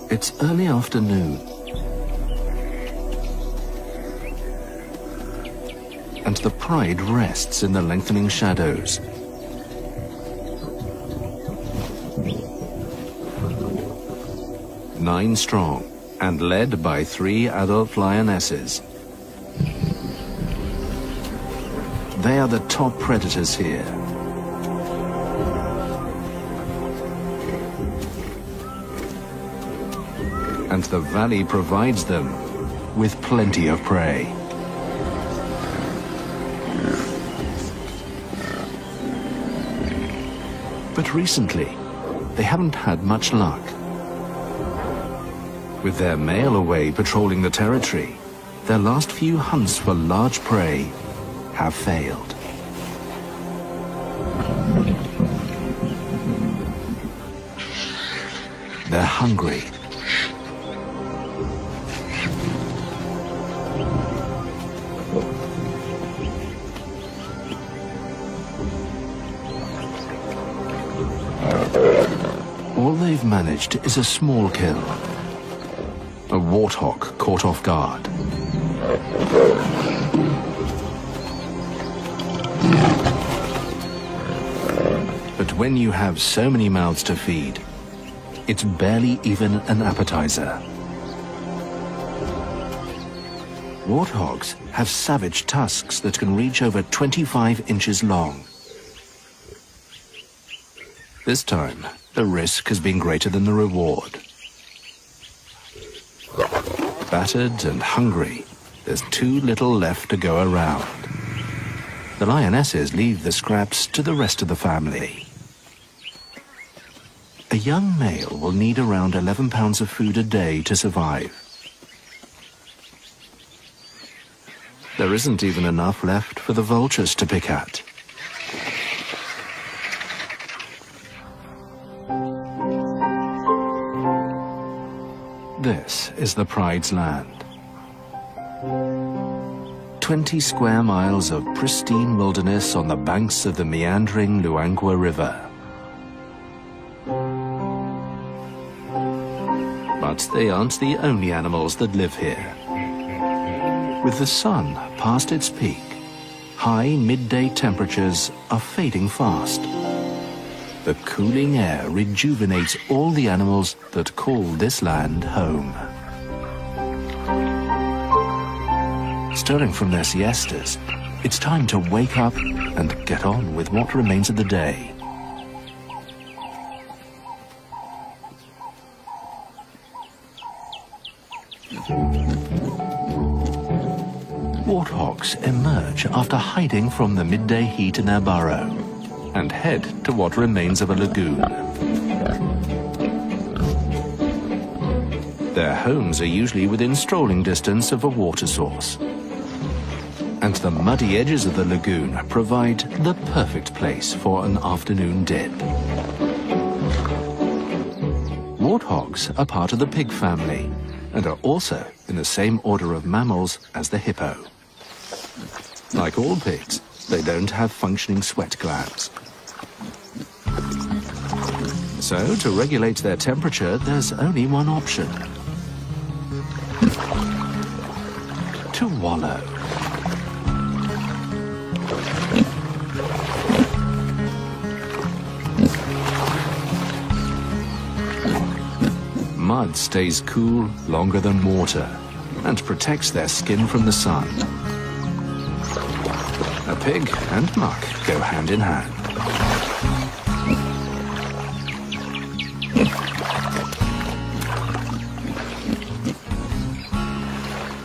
It's early afternoon, and the Pride rests in the lengthening shadows. Nine strong, and led by 3 adult lionesses. They are the top predators here. And the valley provides them with plenty of prey. But recently, they haven't had much luck. With their male away patrolling the territory, their last few hunts for large prey have failed. They're hungry. All they've managed is a small kill. A warthog caught off guard. But when you have so many mouths to feed, it's barely even an appetizer. Warthogs have savage tusks that can reach over 25 inches long. This time, the risk has been greater than the reward. Battered and hungry, there's too little left to go around. The lionesses leave the scraps to the rest of the family. A young male will need around 11 pounds of food a day to survive. There isn't even enough left for the vultures to pick at. This is the Pride's land. 20 square miles of pristine wilderness on the banks of the meandering Luangwa River. But they aren't the only animals that live here. With the sun past its peak, high midday temperatures are fading fast. The cooling air rejuvenates all the animals that call this land home. Stirring from their siestas, it's time to wake up and get on with what remains of the day. Warthogs emerge after hiding from the midday heat in their burrow and head to what remains of a lagoon. Their homes are usually within strolling distance of a water source. And the muddy edges of the lagoon provide the perfect place for an afternoon dip. Warthogs are part of the pig family and are also in the same order of mammals as the hippo. Like all pigs, they don't have functioning sweat glands. So, to regulate their temperature, there's only one option: to wallow. Mud stays cool longer than water and protects their skin from the sun. A pig and muck go hand in hand.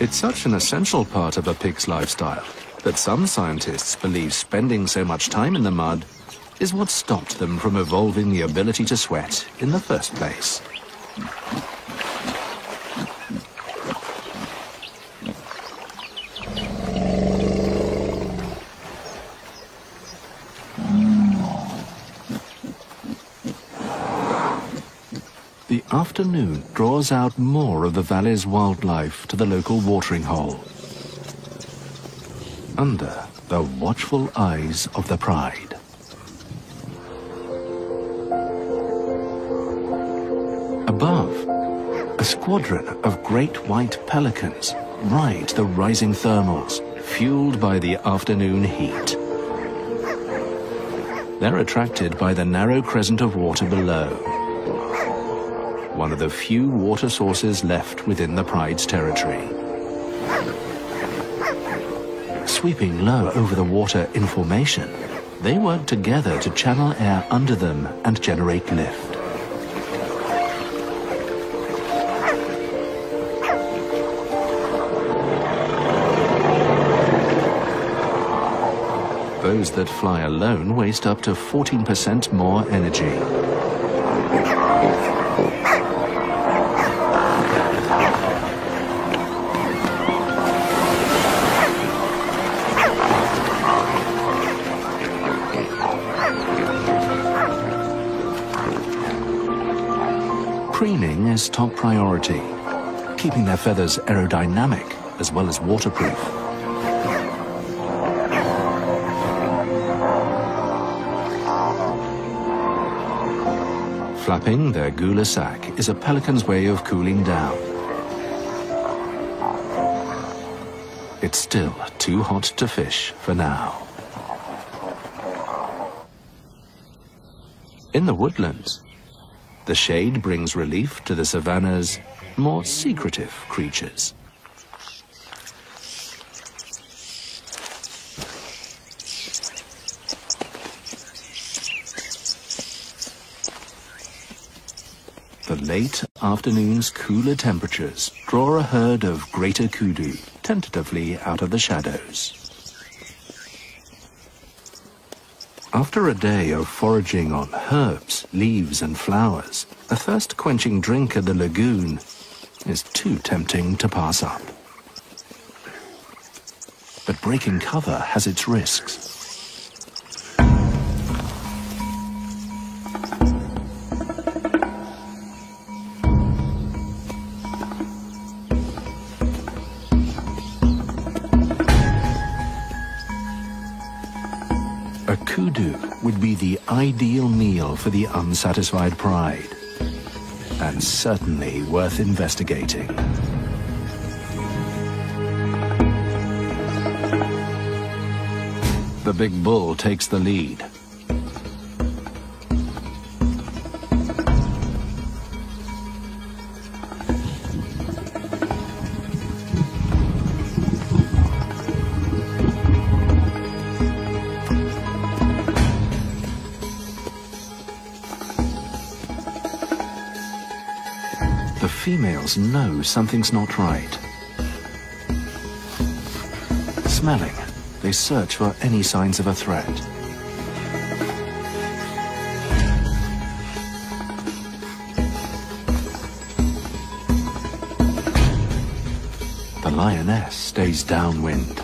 It's such an essential part of a pig's lifestyle that some scientists believe spending so much time in the mud is what stopped them from evolving the ability to sweat in the first place. The afternoon draws out more of the valley's wildlife to the local watering hole, under the watchful eyes of the Pride. Above, A squadron of great white pelicans ride the rising thermals, fueled by the afternoon heat. They're attracted by the narrow crescent of water below, one of the few water sources left within the Pride's territory. Sweeping low over the water in formation, they work together to channel air under them and generate lift. Those that fly alone waste up to 14% more energy. Preening is top priority, keeping their feathers aerodynamic as well as waterproof. Flapping their gular sac is a pelican's way of cooling down. It's still too hot to fish for now. In the woodlands, the shade brings relief to the savanna's more secretive creatures. The late afternoon's cooler temperatures draw a herd of greater kudu tentatively out of the shadows. After a day of foraging on herbs, leaves and flowers, a thirst-quenching drink at the lagoon is too tempting to pass up. But breaking cover has its risks. A kudu would be the ideal meal for the unsatisfied pride, and certainly worth investigating. The big bull takes the lead. The females know something's not right. Smelling, they search for any signs of a threat. The lioness stays downwind.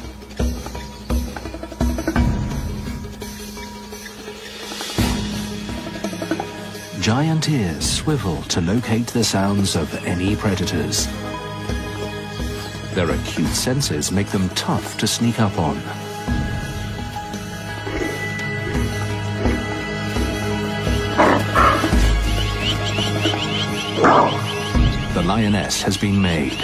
Giant ears swivel to locate the sounds of any predators. Their acute senses make them tough to sneak up on. The lioness has been made.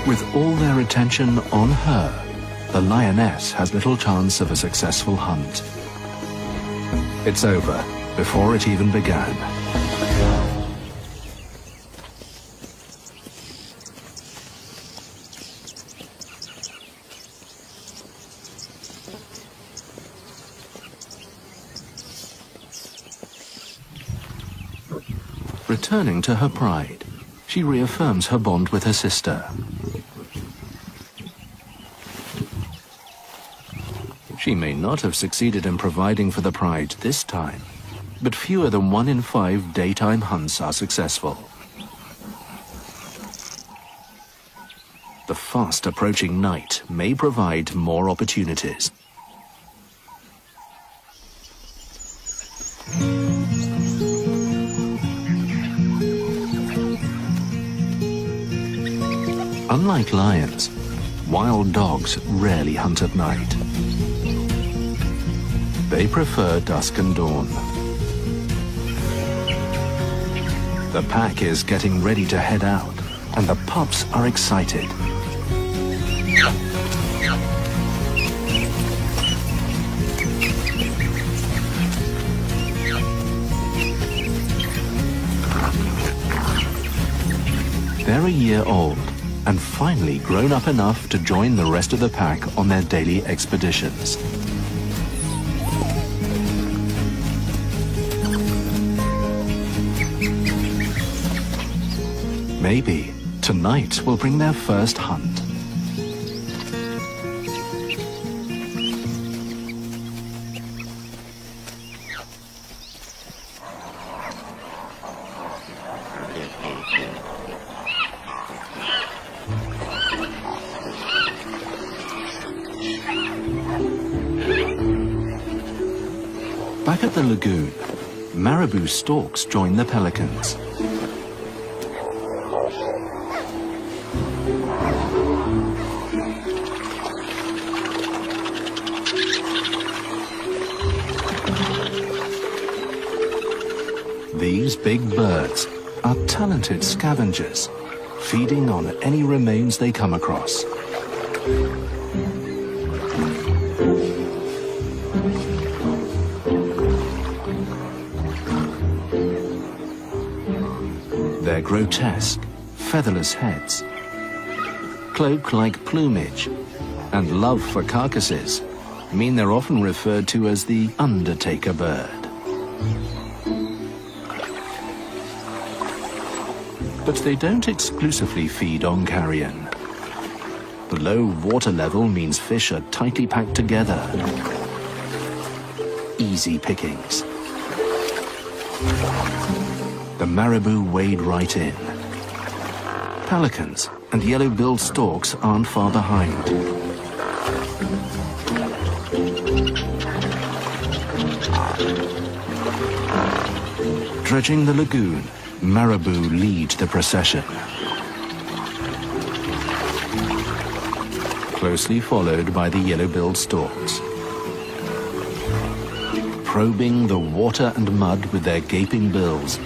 With all their attention on her, the lioness has little chance of a successful hunt. It's over before it even began. Returning to her pride, she reaffirms her bond with her sister. She may not have succeeded in providing for the pride this time, but fewer than 1 in 5 daytime hunts are successful. The fast approaching night may provide more opportunities. Unlike lions, wild dogs rarely hunt at night. They prefer dusk and dawn. The pack is getting ready to head out, and the pups are excited. They're a year old and finally grown up enough to join the rest of the pack on their daily expeditions. Maybe tonight will bring their first hunt. Back at the lagoon, marabou storks join the pelicans. These big birds are talented scavengers, feeding on any remains they come across. Their grotesque, featherless heads, cloak-like plumage, and love for carcasses mean they're often referred to as the undertaker bird. But they don't exclusively feed on carrion. The low water level means fish are tightly packed together. Easy pickings. The marabou wade right in. Pelicans and yellow-billed storks aren't far behind. Dredging the lagoon, marabou lead the procession. Closely followed by the yellow-billed storks. Probing the water and mud with their gaping bills,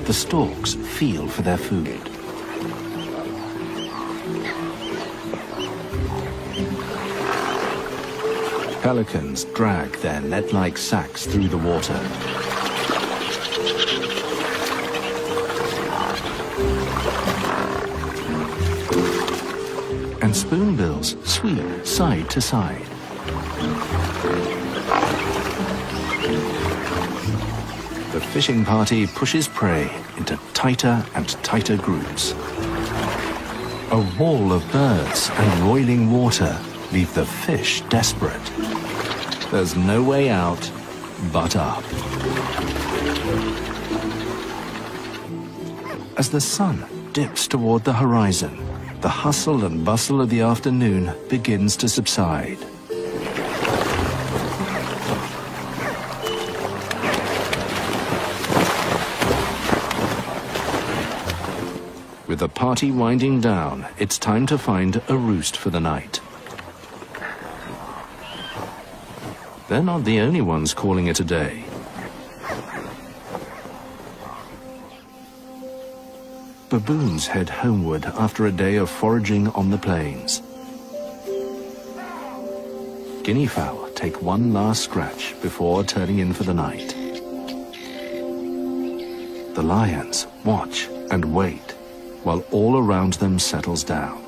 the storks feel for their food. Pelicans drag their net-like sacks through the water. And spoonbills sweep side to side. The fishing party pushes prey into tighter and tighter groups. A wall of birds and roiling water leave the fish desperate. There's no way out but up. As the sun dips toward the horizon, the hustle and bustle of the afternoon begins to subside. With the party winding down, it's time to find a roost for the night. They're not the only ones calling it a day. Baboons head homeward after a day of foraging on the plains. Guinea fowl take one last scratch before turning in for the night. The lions watch and wait while all around them settles down.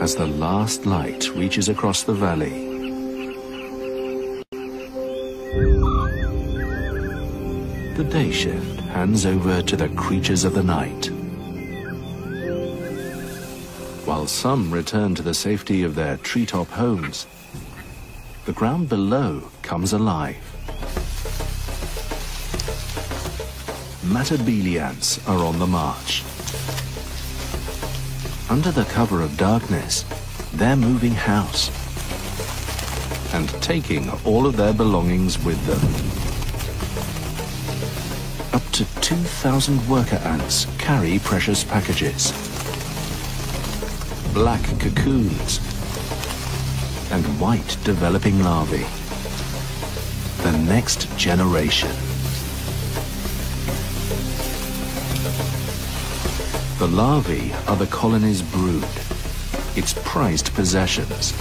As the last light reaches across the valley, the day shift hands over to the creatures of the night. While some return to the safety of their treetop homes, the ground below comes alive. Matabele ants are on the march. Under the cover of darkness, they're moving house and taking all of their belongings with them. Up to 2,000 worker ants carry precious packages. Black cocoons and white developing larvae. The next generation. The larvae are the colony's brood, its prized possessions.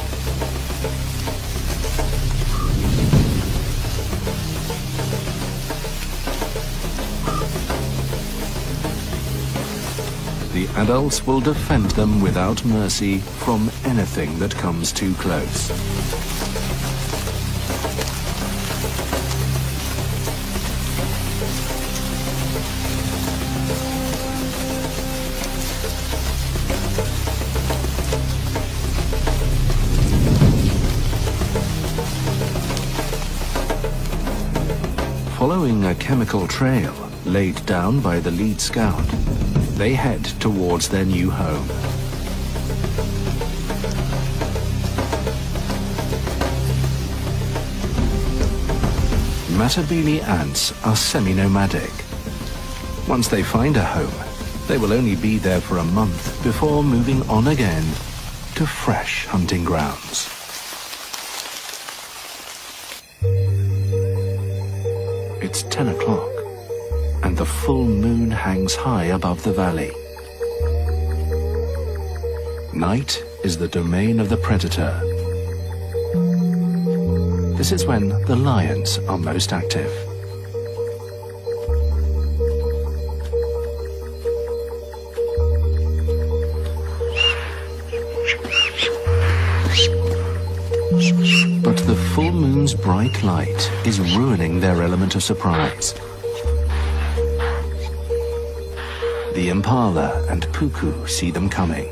The adults will defend them without mercy from anything that comes too close. Following a chemical trail laid down by the lead scout, they head towards their new home. Matabele ants are semi-nomadic. Once they find a home, they will only be there for a month before moving on again to fresh hunting grounds. It's 10 o'clock, and the full moon hangs high above the valley. Night is the domain of the predator. This is when the lions are most active. But the full moon's bright light is ruining their element of surprise. The impala and puku see them coming.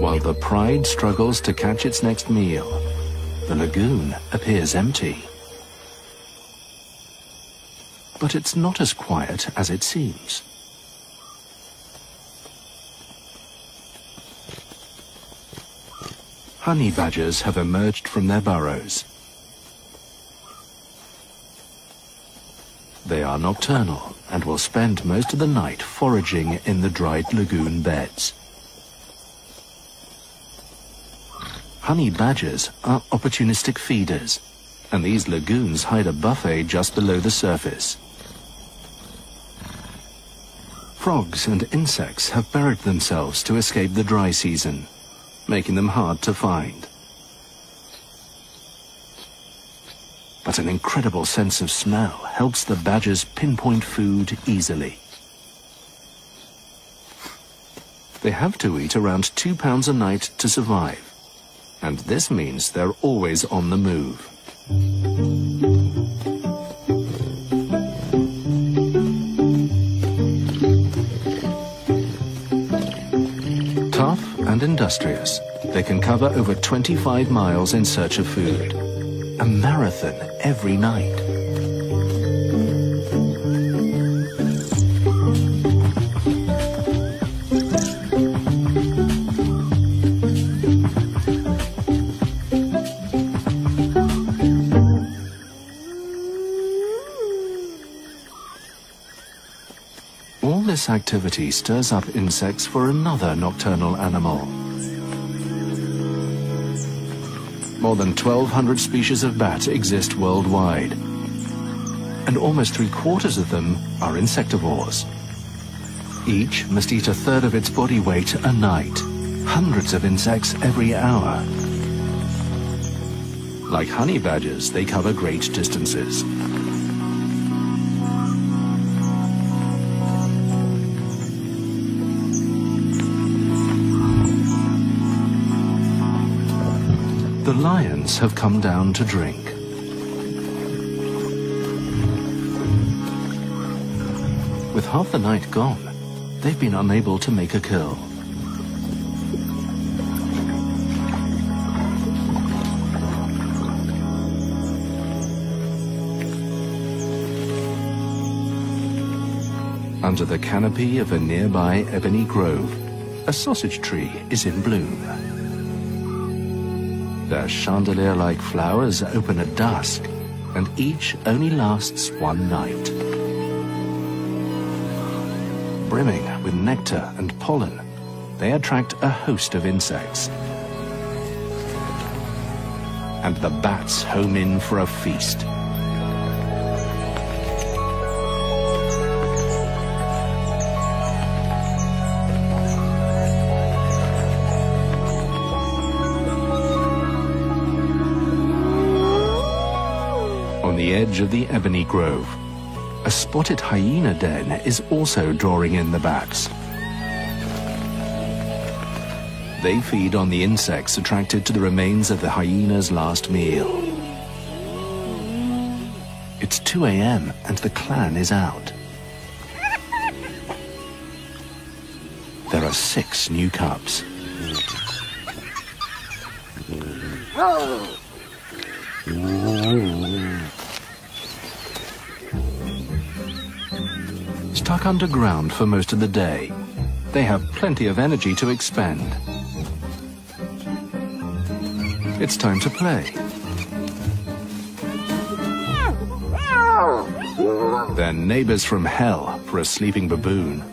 While the pride struggles to catch its next meal, the lagoon appears empty. But it's not as quiet as it seems. Honey badgers have emerged from their burrows. They are nocturnal and will spend most of the night foraging in the dried lagoon beds. Honey badgers are opportunistic feeders, and these lagoons hide a buffet just below the surface. Frogs and insects have buried themselves to escape the dry season, making them hard to find. But an incredible sense of smell helps the badgers pinpoint food easily. They have to eat around 2 pounds a night to survive, and this means they're always on the move. Tough and industrious, they can cover over 25 miles in search of food. A marathon every night. All this activity stirs up insects for another nocturnal animal. More than 1,200 species of bat exist worldwide, and almost 3/4 of them are insectivores. Each must eat 1/3 of its body weight a night, hundreds of insects every hour. Like honey badgers, they cover great distances. The lions have come down to drink. With half the night gone, they've been unable to make a kill. Under the canopy of a nearby ebony grove, a sausage tree is in bloom. Their chandelier-like flowers open at dusk, and each only lasts one night. Brimming with nectar and pollen, they attract a host of insects. And the bats home in for a feast. On the edge of the ebony grove, a spotted hyena den is also drawing in the bats. They feed on the insects attracted to the remains of the hyena's last meal. It's 2 a.m. and the clan is out. There are 6 new cubs. Stuck underground for most of the day, they have plenty of energy to expend. It's time to play. They're neighbors from hell for a sleeping baboon.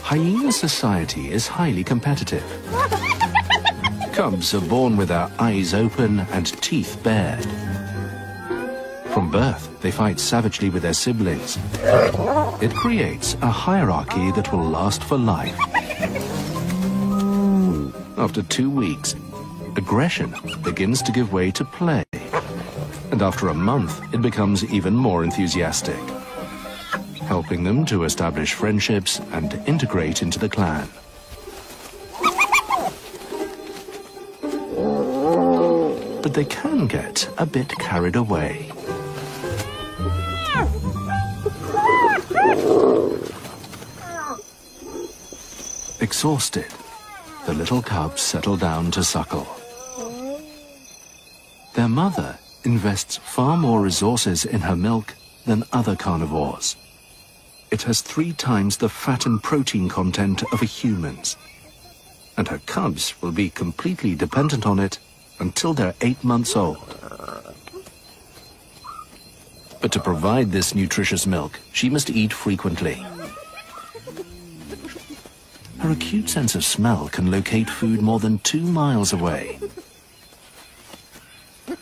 Hyena society is highly competitive. Cubs are born with their eyes open and teeth bared. From birth, they fight savagely with their siblings. It creates a hierarchy that will last for life. After 2 weeks, aggression begins to give way to play. And after a month, it becomes even more enthusiastic, helping them to establish friendships and integrate into the clan. But they can get a bit carried away. Exhausted, the little cubs settle down to suckle. Their mother invests far more resources in her milk than other carnivores. It has 3 times the fat and protein content of a human's, and her cubs will be completely dependent on it until they're 8 months old. But to provide this nutritious milk, she must eat frequently. Her acute sense of smell can locate food more than 2 miles away.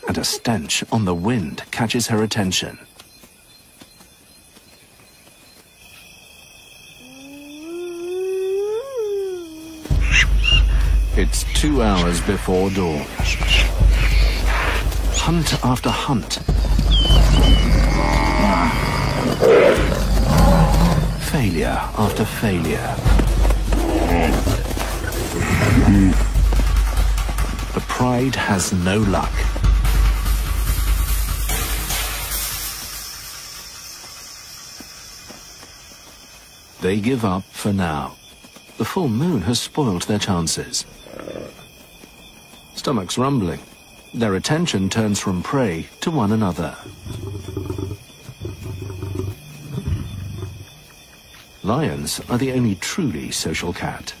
And a stench on the wind catches her attention. It's 2 hours before dawn. Hunt after hunt. Failure after failure. The pride has no luck. They give up for now. The full moon has spoiled their chances. Stomachs rumbling. Their attention turns from prey to one another. Lions are the only truly social cat.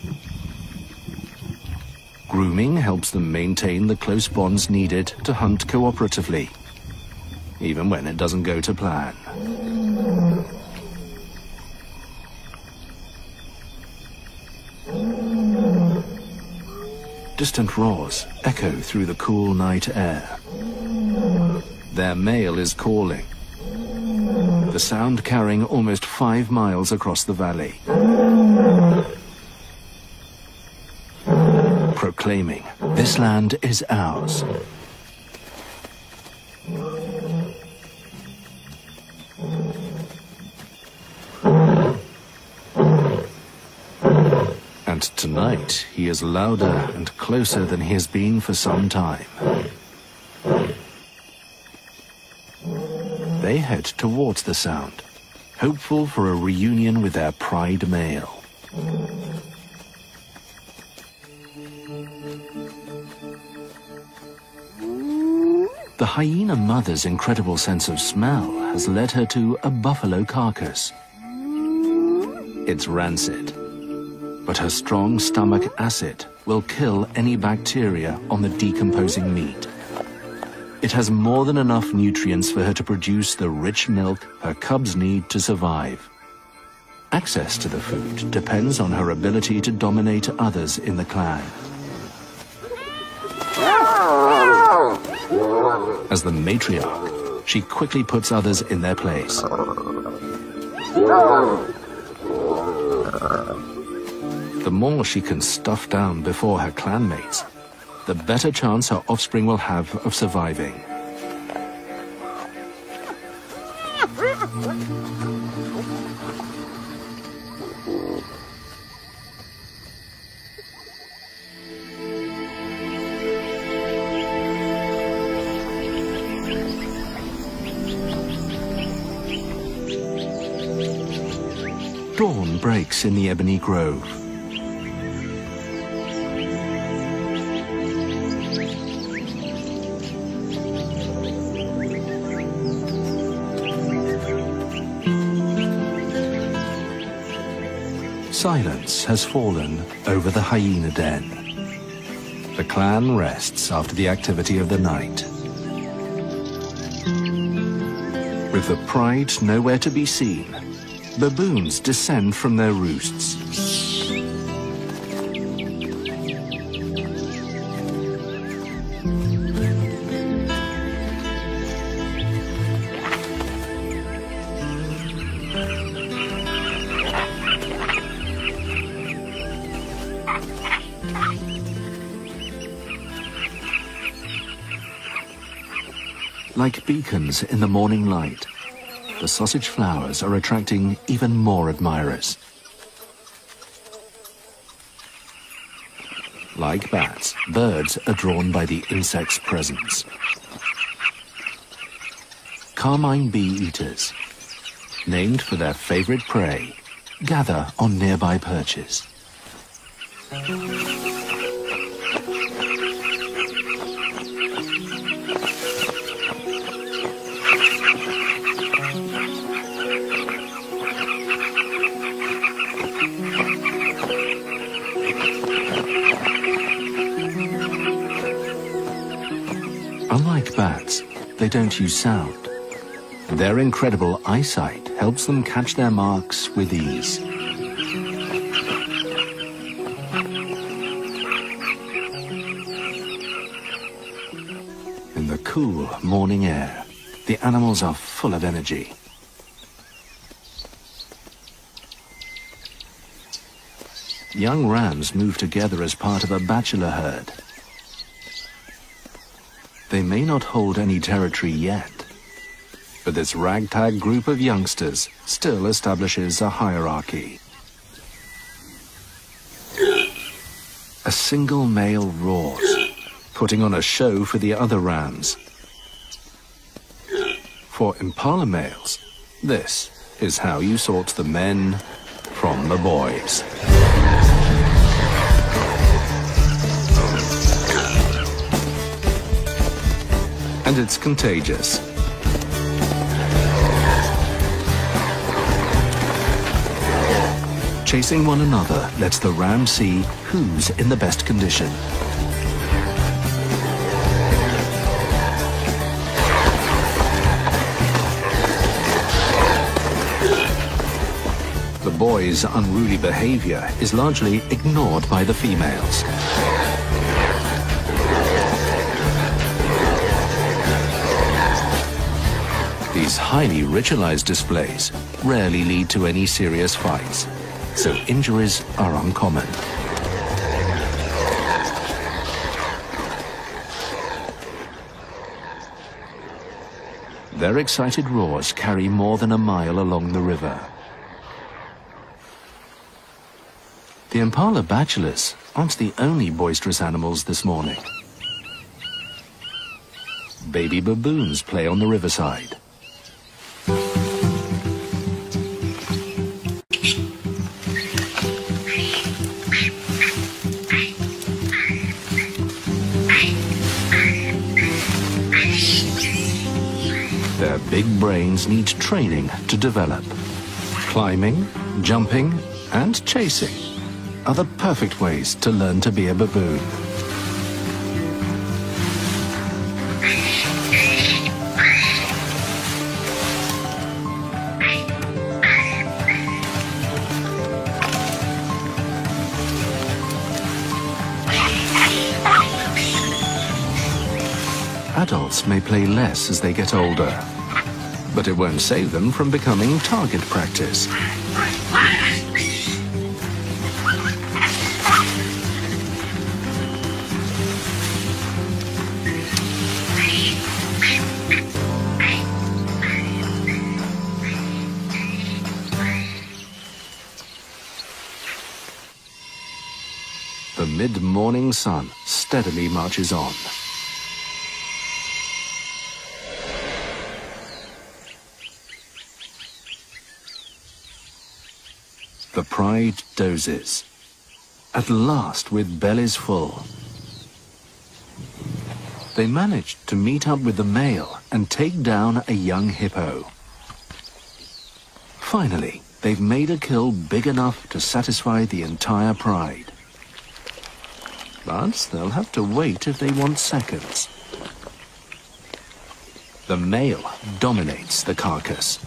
Grooming helps them maintain the close bonds needed to hunt cooperatively, even when it doesn't go to plan. Distant roars echo through the cool night air. Their male is calling, the sound carrying almost 5 miles across the valley, proclaiming, "This land is ours." Tonight, he is louder and closer than he has been for some time. They head towards the sound, hopeful for a reunion with their pride male. The hyena mother's incredible sense of smell has led her to a buffalo carcass. It's rancid, but her strong stomach acid will kill any bacteria on the decomposing meat. It has more than enough nutrients for her to produce the rich milk her cubs need to survive. Access to the food depends on her ability to dominate others in the clan. As the matriarch, she quickly puts others in their place. The more she can stuff down before her clanmates, the better chance her offspring will have of surviving. Dawn breaks in the ebony grove. Silence has fallen over the hyena den. The clan rests after the activity of the night. With the pride nowhere to be seen, baboons descend from their roosts. Like beacons in the morning light, the sausage flowers are attracting even more admirers. Like bats, birds are drawn by the insect's presence. Carmine bee-eaters, named for their favorite prey, gather on nearby perches. Unlike bats, they don't use sound. Their incredible eyesight helps them catch their marks with ease. In the cool morning air, the animals are full of energy. Young rams move together as part of a bachelor herd. They may not hold any territory yet, but this ragtag group of youngsters still establishes a hierarchy. A single male roars, putting on a show for the other rams. For impala males, this is how you sort the men from the boys. And it's contagious. Chasing one another lets the ram see who's in the best condition. The boys' unruly behavior is largely ignored by the females. These highly ritualized displays rarely lead to any serious fights, so injuries are uncommon. Their excited roars carry more than a mile along the river. The impala bachelors aren't the only boisterous animals this morning. Baby baboons play on the riverside. Their big brains need training to develop. Climbing, jumping, and chasing are the perfect ways to learn to be a baboon. Adults may play less as they get older, but it won't save them from becoming target practice. The mid-morning sun steadily marches on. The pride dozes, at last with bellies full. They managed to meet up with the male and take down a young hippo. Finally, they've made a kill big enough to satisfy the entire pride. But they'll have to wait if they want seconds. The male dominates the carcass.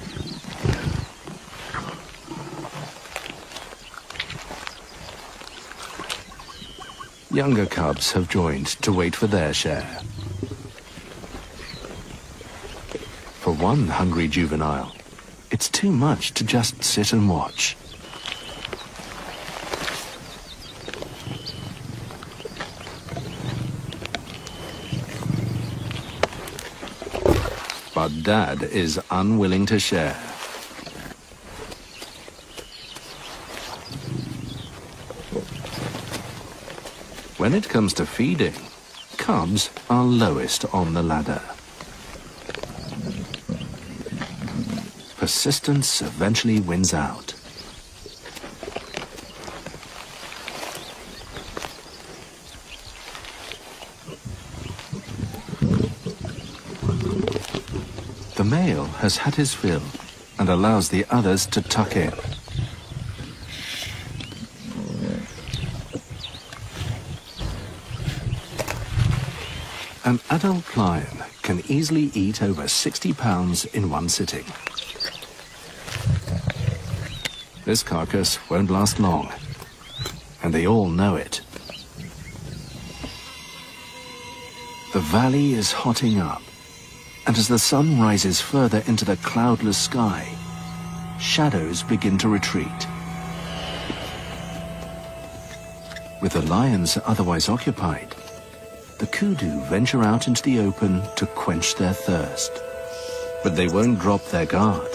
Younger cubs have joined to wait for their share. For one hungry juvenile, it's too much to just sit and watch. But Dad is unwilling to share. When it comes to feeding, cubs are lowest on the ladder. Persistence eventually wins out. The male has had his fill and allows the others to tuck in. An adult lion can easily eat over 60 pounds in one sitting. This carcass won't last long, and they all know it. The valley is hotting up, and as the sun rises further into the cloudless sky, shadows begin to retreat. With the lions otherwise occupied, the kudu venture out into the open to quench their thirst. But they won't drop their guard.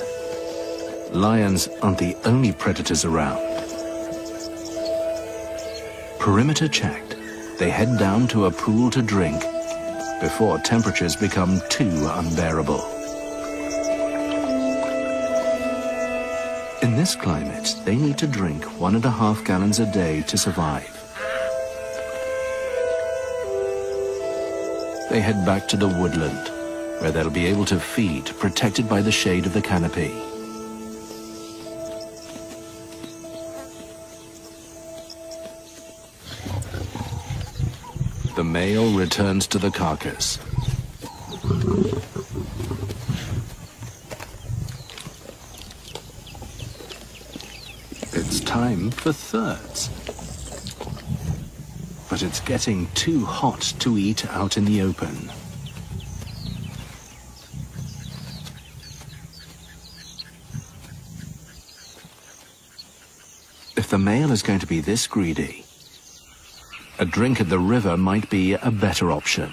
Lions aren't the only predators around. Perimeter checked, they head down to a pool to drink before temperatures become too unbearable. In this climate, they need to drink 1.5 gallons a day to survive. They head back to the woodland, where they'll be able to feed, protected by the shade of the canopy. The male returns to the carcass. It's time for thirds. But it's getting too hot to eat out in the open. If the male is going to be this greedy, a drink at the river might be a better option.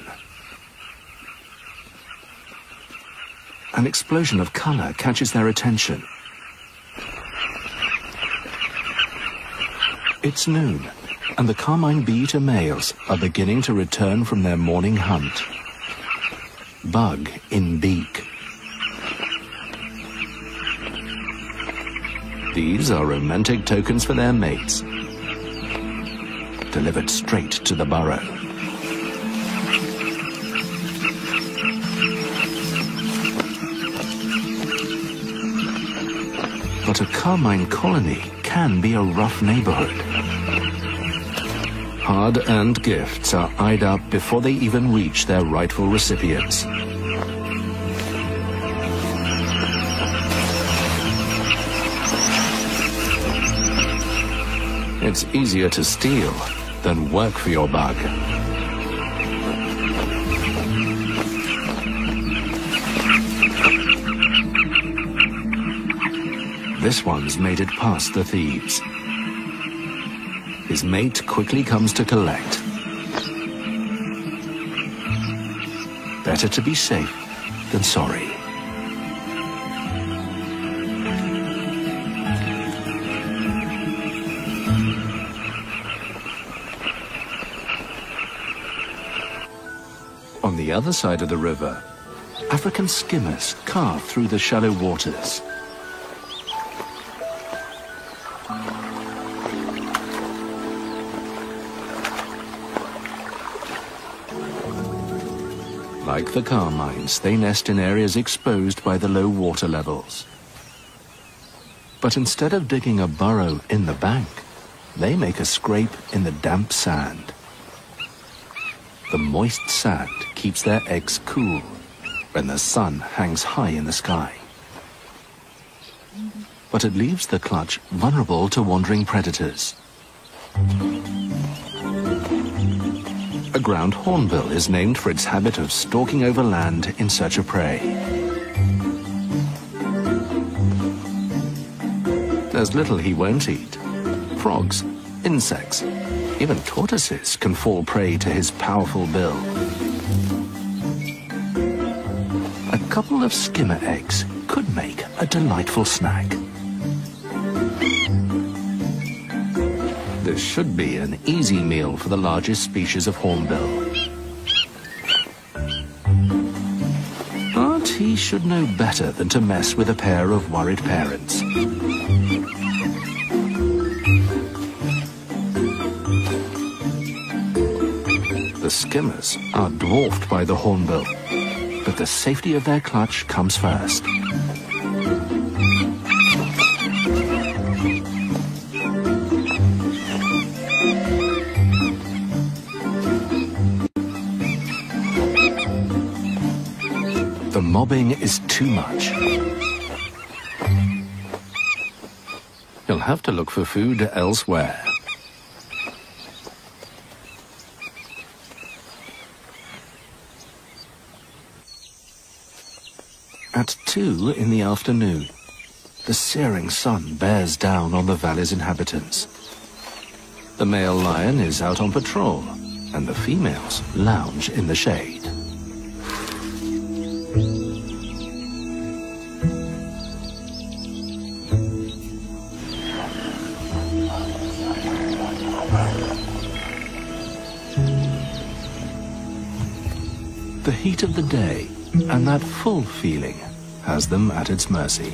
An explosion of color catches their attention. It's noon, and the carmine bee-eater males are beginning to return from their morning hunt. Bug in beak. These are romantic tokens for their mates, delivered straight to the burrow. But a carmine colony can be a rough neighborhood. Hard-earned gifts are eyed up before they even reach their rightful recipients. It's easier to steal than work for your bug. This one's made it past the thieves. His mate quickly comes to collect. Better to be safe than sorry. On the other side of the river, African skimmers carve through the shallow waters. Like the carmines, they nest in areas exposed by the low water levels. But instead of digging a burrow in the bank, they make a scrape in the damp sand. The moist sand keeps their eggs cool when the sun hangs high in the sky. But it leaves the clutch vulnerable to wandering predators. A ground hornbill is named for its habit of stalking over land in search of prey. There's little he won't eat. Frogs, insects, even tortoises can fall prey to his powerful bill. A couple of skimmer eggs could make a delightful snack. This should be an easy meal for the largest species of hornbill. But he should know better than to mess with a pair of worried parents. The skimmers are dwarfed by the hornbill, but the safety of their clutch comes first. The mobbing is too much. He'll have to look for food elsewhere. At 2 in the afternoon, the searing sun bears down on the valley's inhabitants. The male lion is out on patrol, and the females lounge in the shade. The heat of the day and that full feeling has them at its mercy.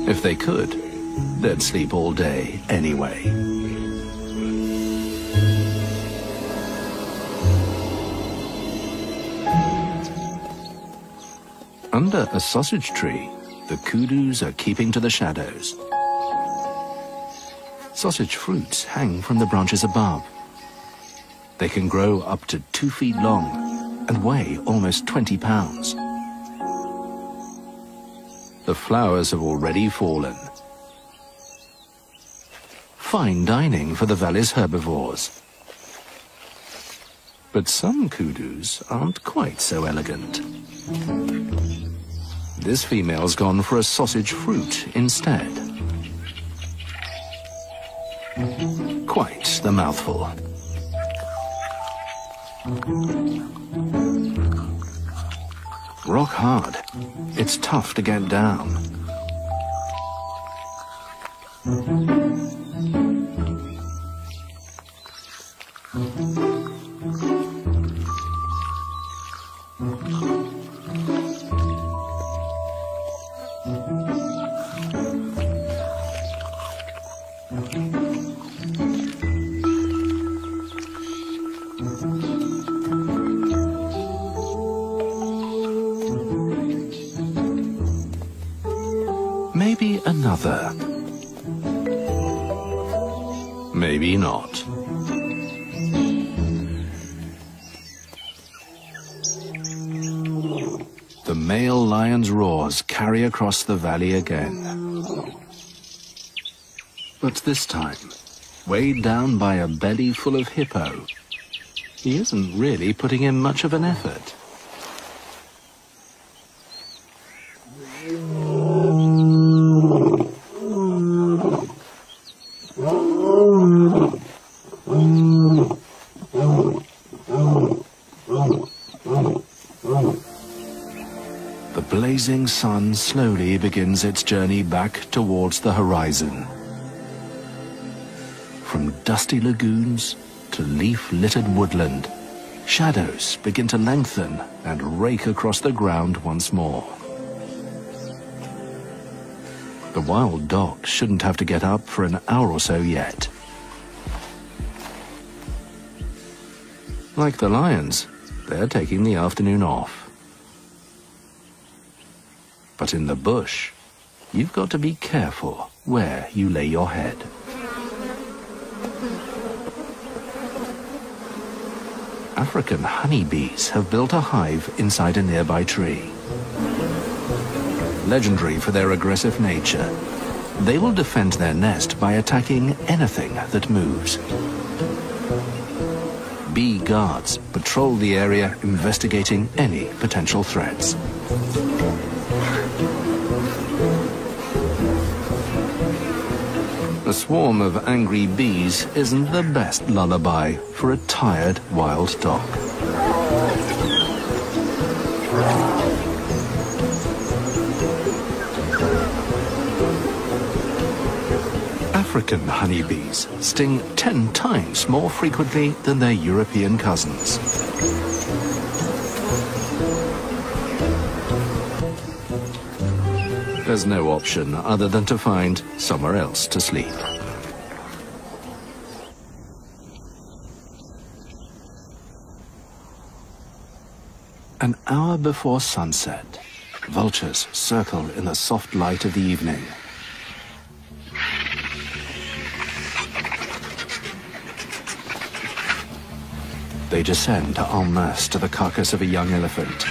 If they could, they'd sleep all day anyway. Under a sausage tree, the kudus are keeping to the shadows. Sausage fruits hang from the branches above. They can grow up to 2 feet long and weigh almost 20 pounds. The flowers have already fallen. Fine dining for the valley's herbivores. But some kudus aren't quite so elegant. This female's gone for a sausage fruit instead. Quite the mouthful. Rock hard. It's tough to get down. Maybe another. Maybe not. The male lion's roars carry across the valley again. But this time, weighed down by a belly full of hippo, he isn't really putting in much of an effort. The blazing sun slowly begins its journey back towards the horizon. From dusty lagoons to leaf-littered woodland, shadows begin to lengthen and rake across the ground once more. The wild dog shouldn't have to get up for an hour or so yet. Like the lions, they're taking the afternoon off. But in the bush, you've got to be careful where you lay your head. African honeybees have built a hive inside a nearby tree. Legendary for their aggressive nature, they will defend their nest by attacking anything that moves. Bee guards patrol the area, investigating any potential threats. A swarm of angry bees isn't the best lullaby for a tired wild dog. African honeybees sting 10 times more frequently than their European cousins. There's no option other than to find somewhere else to sleep. An hour before sunset, vultures circle in the soft light of the evening. They descend en masse to the carcass of a young elephant.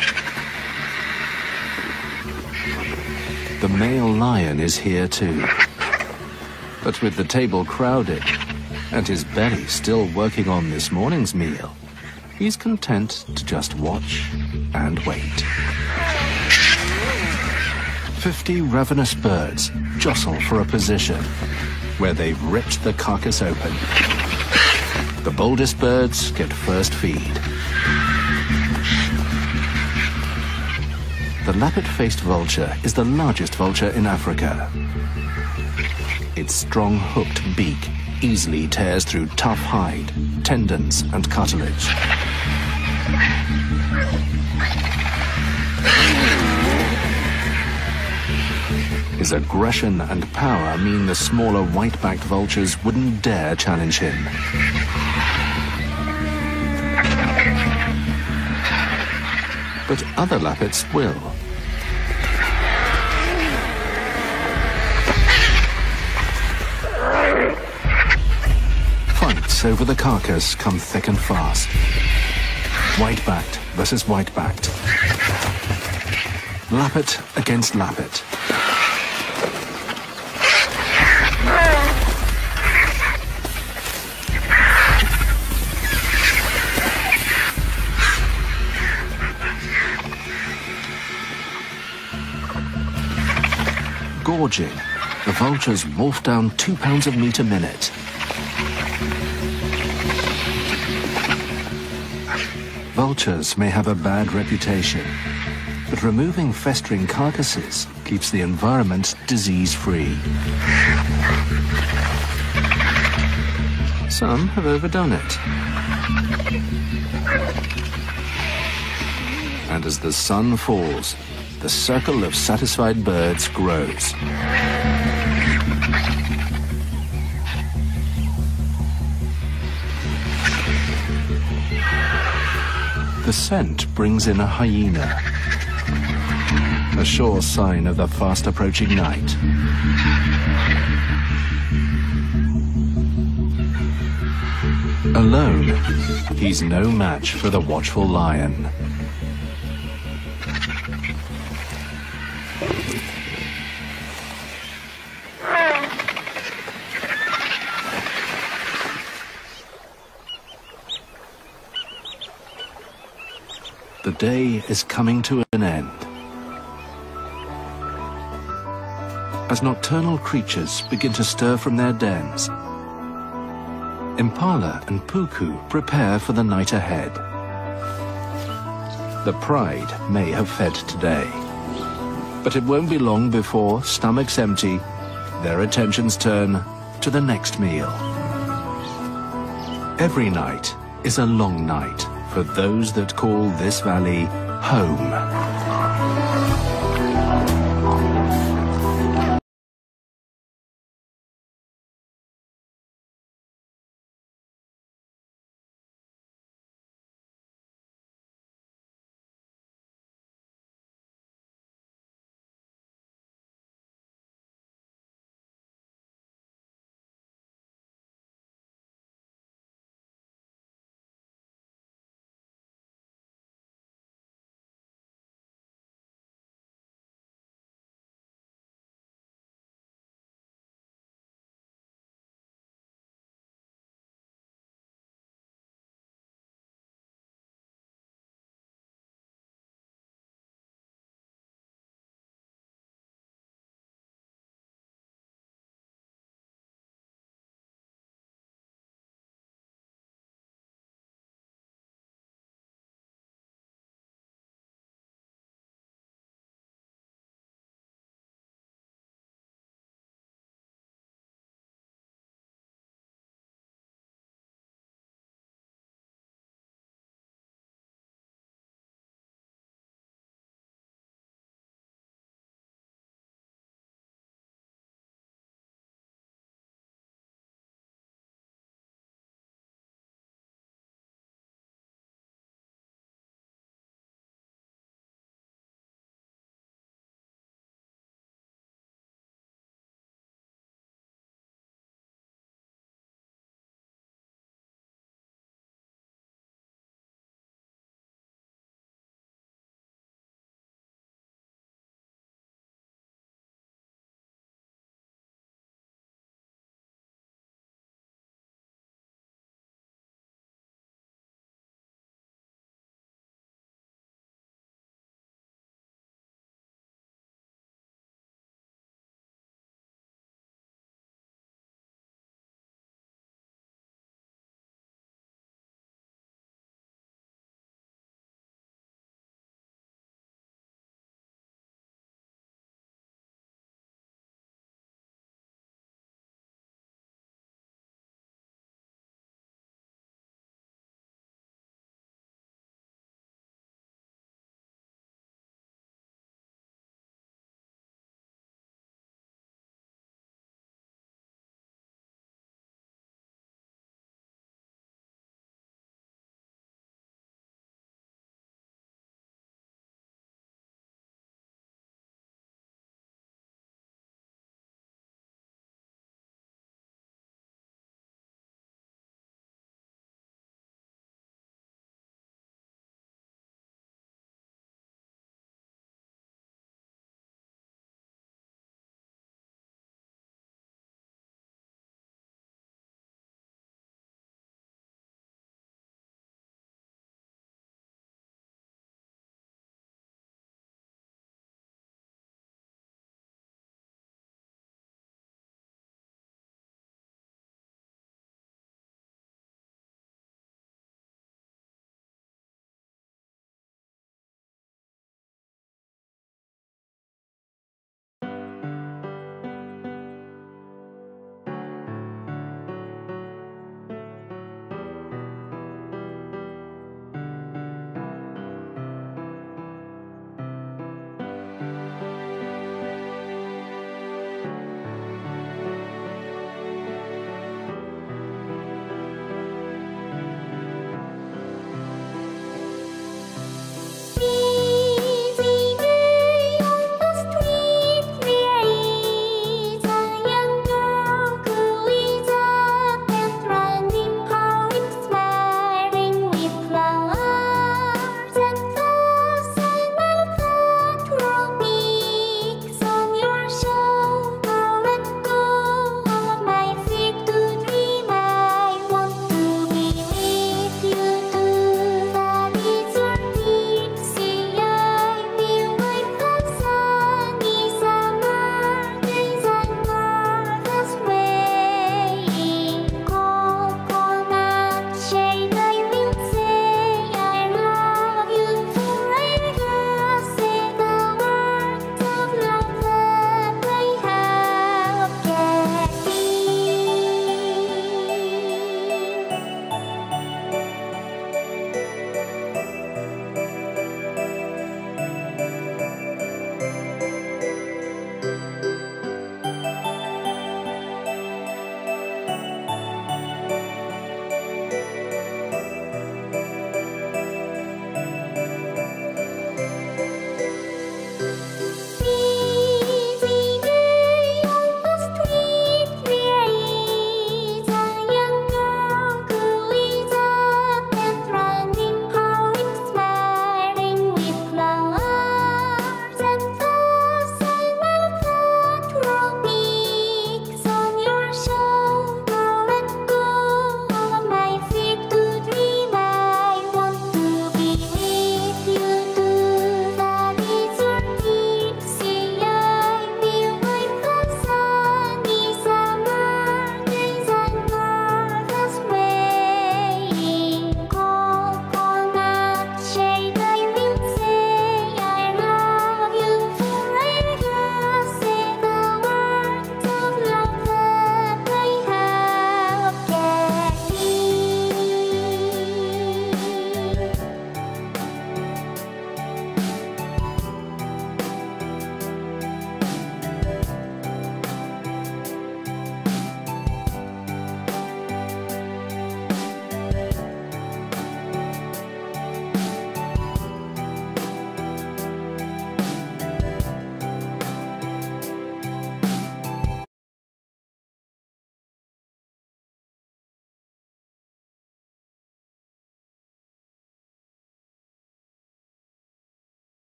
The male lion is here too. But with the table crowded and his belly still working on this morning's meal, he's content to just watch and wait. 50 ravenous birds jostle for a position where they've ripped the carcass open. The boldest birds get first feed. The lappet-faced vulture is the largest vulture in Africa. Its strong hooked beak easily tears through tough hide, tendons and cartilage. His aggression and power mean the smaller white-backed vultures wouldn't dare challenge him. But other lappets will. Fights over the carcass come thick and fast. White-backed versus white-backed. Lappet against lappet. Gorging, the vultures wolf down 2 pounds of meat a minute. Vultures may have a bad reputation, but removing festering carcasses keeps the environment disease-free. Some have overdone it. And as the sun falls, the circle of satisfied birds grows. The scent brings in a hyena, a sure sign of the fast approaching night. Alone, he's no match for the watchful lion. The day is coming to an end. As nocturnal creatures begin to stir from their dens, Impala and Puku prepare for the night ahead. The pride may have fed today, but it won't be long before, stomachs empty, their attentions turn to the next meal. Every night is a long night for those that call this valley home.